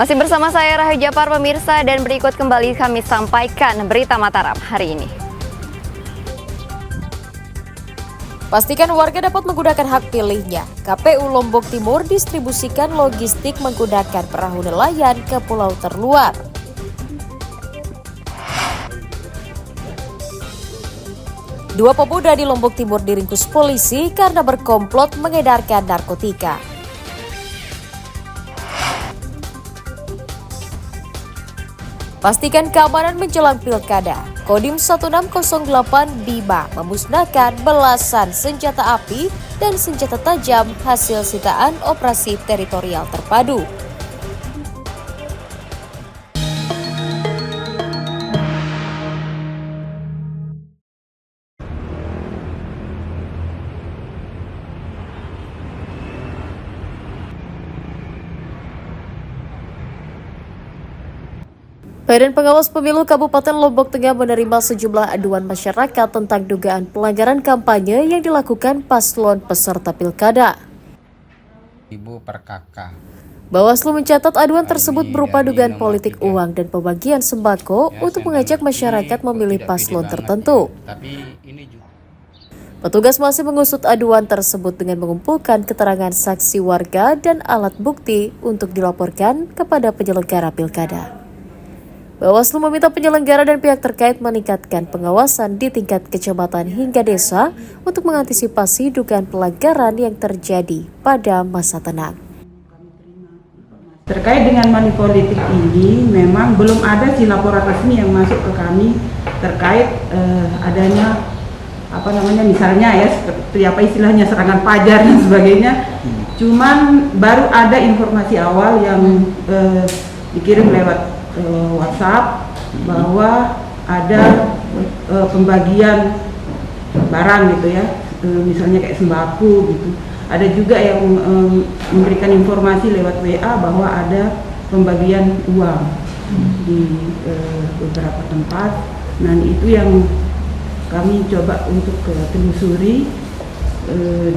Masih bersama saya Rahayu Japar pemirsa, dan berikut kembali kami sampaikan berita Mataram hari ini. Pastikan warga dapat menggunakan hak pilihnya. KPU Lombok Timur distribusikan logistik menggunakan perahu nelayan ke pulau terluar. Dua pemuda di Lombok Timur diringkus polisi karena berkomplot mengedarkan narkotika. Pastikan keamanan menjelang pilkada. Kodim 1608 Bima memusnahkan belasan senjata api dan senjata tajam hasil sitaan operasi teritorial terpadu. Badan Pengawas Pemilu Kabupaten Lombok Tengah menerima sejumlah aduan masyarakat tentang dugaan pelanggaran kampanye yang dilakukan paslon peserta pilkada. Ibu per kakak. Bawaslu mencatat aduan tersebut berupa dugaan politik uang dan pembagian sembako untuk mengajak masyarakat memilih paslon tertentu. Petugas masih mengusut aduan tersebut dengan mengumpulkan keterangan saksi warga dan alat bukti untuk dilaporkan kepada penyelenggara pilkada. Bawaslu meminta penyelenggara dan pihak terkait meningkatkan pengawasan di tingkat kecamatan hingga desa untuk mengantisipasi dugaan pelanggaran yang terjadi pada masa tenang. Terkait dengan money politik ini, memang belum ada sih laporan resmi yang masuk ke kami terkait adanya misalnya ya seperti apa istilahnya serangan pajar dan sebagainya. Cuman baru ada informasi awal yang dikirim lewat WhatsApp bahwa ada pembagian barang gitu ya, misalnya kayak sembako gitu. Ada juga yang memberikan informasi lewat WA bahwa ada pembagian uang di beberapa tempat. Nah itu yang kami coba untuk telusuri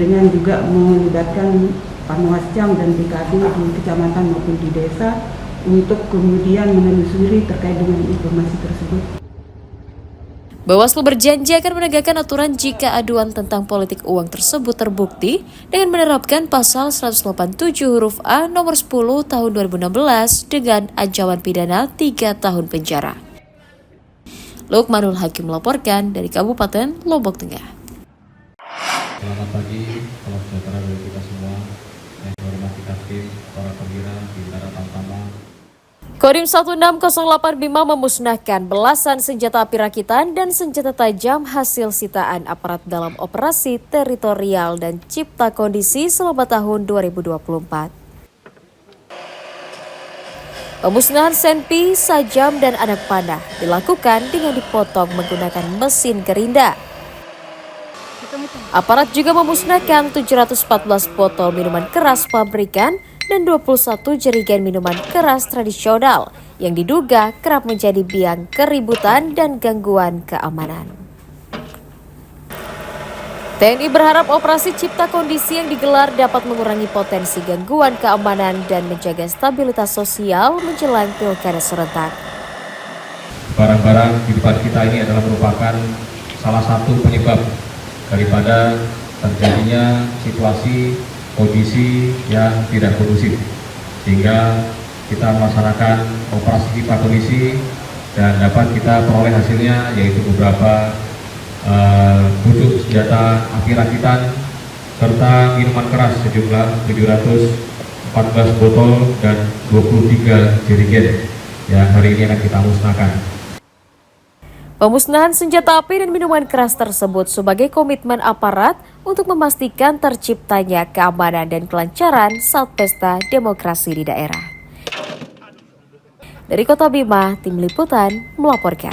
dengan juga melibatkan Panwascam dan BKD di kecamatan maupun di desa untuk kemudian menelusuri terkait dengan informasi tersebut. Bawaslu berjanji akan menegakkan aturan jika aduan tentang politik uang tersebut terbukti dengan menerapkan pasal 187 huruf A nomor 10 tahun 2016 dengan ancaman pidana 3 tahun penjara. Lukmanul Hakim melaporkan dari Kabupaten Lombok Tengah. Selamat pagi, salam sejahtera bagi kita semua. Yang saya hormati Kastim, para perwira, bintara Tamtama. Kodim 1608 Bima memusnahkan belasan senjata api rakitan dan senjata tajam hasil sitaan aparat dalam operasi teritorial dan cipta kondisi selama tahun 2024. Pemusnahan senpi, sajam, dan anak panah dilakukan dengan dipotong menggunakan mesin gerinda. Aparat juga memusnahkan 714 botol minuman keras pabrikan dan 21 jerigen minuman keras tradisional yang diduga kerap menjadi biang keributan dan gangguan keamanan. TNI berharap operasi cipta kondisi yang digelar dapat mengurangi potensi gangguan keamanan dan menjaga stabilitas sosial menjelang pilkada serentak. Barang-barang di depan kita ini adalah merupakan salah satu penyebab daripada terjadinya situasi kondisi yang tidak kondusif, sehingga kita melaksanakan operasi cipta kondisi dan dapat kita peroleh hasilnya, yaitu beberapa pucuk senjata api rakitan serta minuman keras sejumlah 714 botol dan 23 jerigen yang hari ini akan kita musnahkan. Pemusnahan senjata api dan minuman keras tersebut sebagai komitmen aparat untuk memastikan terciptanya keamanan dan kelancaran saat pesta demokrasi di daerah. Dari Kota Bima, Tim Liputan melaporkan.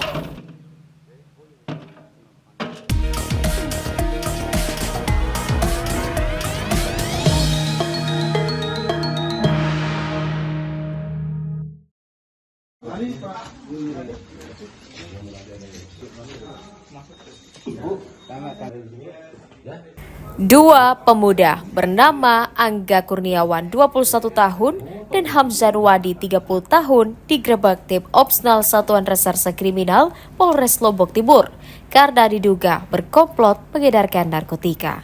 Dua pemuda bernama Angga Kurniawan 21 tahun dan Hamzan Wadi 30 tahun digerebek tim Opsnal Satuan Reserse Kriminal Polres Lombok Timur karena diduga berkomplot mengedarkan narkotika.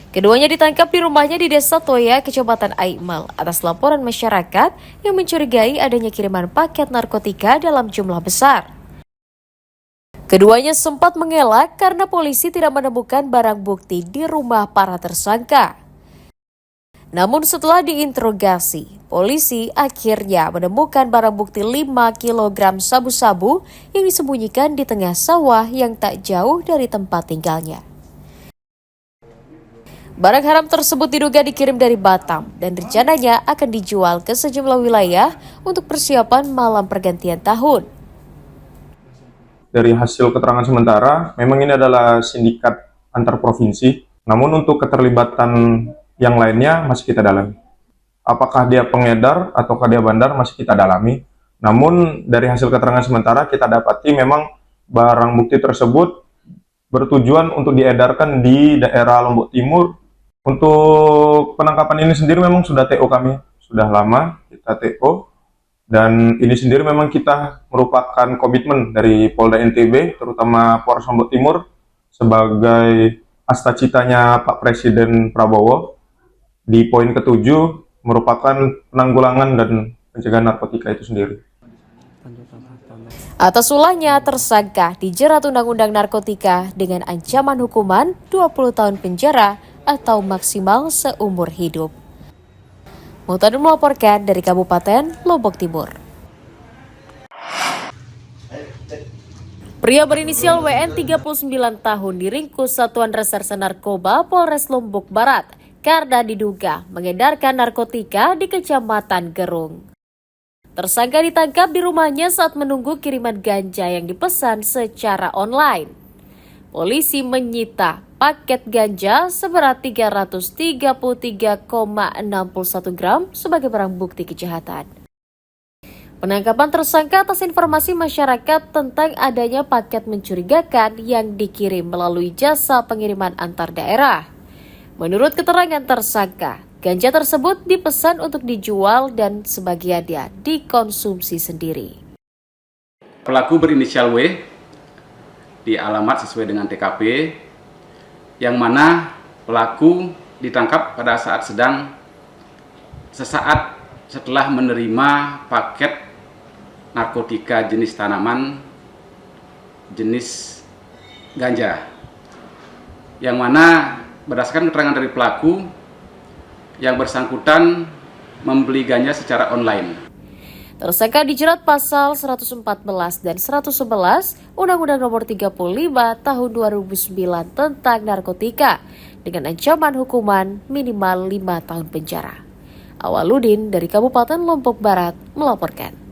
Keduanya ditangkap di rumahnya di Desa Toya, Kecamatan Aimal atas laporan masyarakat yang mencurigai adanya kiriman paket narkotika dalam jumlah besar. Keduanya sempat mengelak karena polisi tidak menemukan barang bukti di rumah para tersangka. Namun setelah diinterogasi, polisi akhirnya menemukan barang bukti 5 kg sabu-sabu yang disembunyikan di tengah sawah yang tak jauh dari tempat tinggalnya. Barang haram tersebut diduga dikirim dari Batam dan rencananya akan dijual ke sejumlah wilayah untuk persiapan malam pergantian tahun. Dari hasil keterangan sementara, memang ini adalah sindikat antar provinsi, namun untuk keterlibatan yang lainnya masih kita dalami. Apakah dia pengedar ataukah dia bandar masih kita dalami. Namun dari hasil keterangan sementara kita dapati memang barang bukti tersebut bertujuan untuk diedarkan di daerah Lombok Timur. Untuk penangkapan ini sendiri memang sudah TO kami, sudah lama kita TO. Dan ini sendiri memang kita merupakan komitmen dari Polda NTB, terutama Polres Lombok Timur, sebagai astacitanya Pak Presiden Prabowo di poin ke-7 merupakan penanggulangan dan pencegahan narkotika itu sendiri. Atas ulahnya, tersangka dijerat Undang-Undang Narkotika dengan ancaman hukuman 20 tahun penjara atau maksimal seumur hidup. Mutadun melaporkan dari Kabupaten Lombok Timur. Pria berinisial WN 39 tahun diringkus Satuan Reserse Narkoba Polres Lombok Barat karena diduga mengedarkan narkotika di Kecamatan Gerung. Tersangka ditangkap di rumahnya saat menunggu kiriman ganja yang dipesan secara online. Polisi menyita paket ganja seberat 333,61 gram sebagai barang bukti kejahatan. Penangkapan tersangka atas informasi masyarakat tentang adanya paket mencurigakan yang dikirim melalui jasa pengiriman antar daerah. Menurut keterangan tersangka, ganja tersebut dipesan untuk dijual dan sebagiannya dikonsumsi sendiri. Pelaku berinisial W di alamat sesuai dengan TKP, yang mana pelaku ditangkap pada saat sesaat setelah menerima paket narkotika jenis tanaman jenis ganja, yang mana berdasarkan keterangan dari pelaku, yang bersangkutan membeli ganja secara online. Tersangka dijerat pasal 114 dan 111 Undang-Undang Nomor 35 Tahun 2009 tentang narkotika dengan ancaman hukuman minimal 5 tahun penjara. Awaludin dari Kabupaten Lombok Barat melaporkan.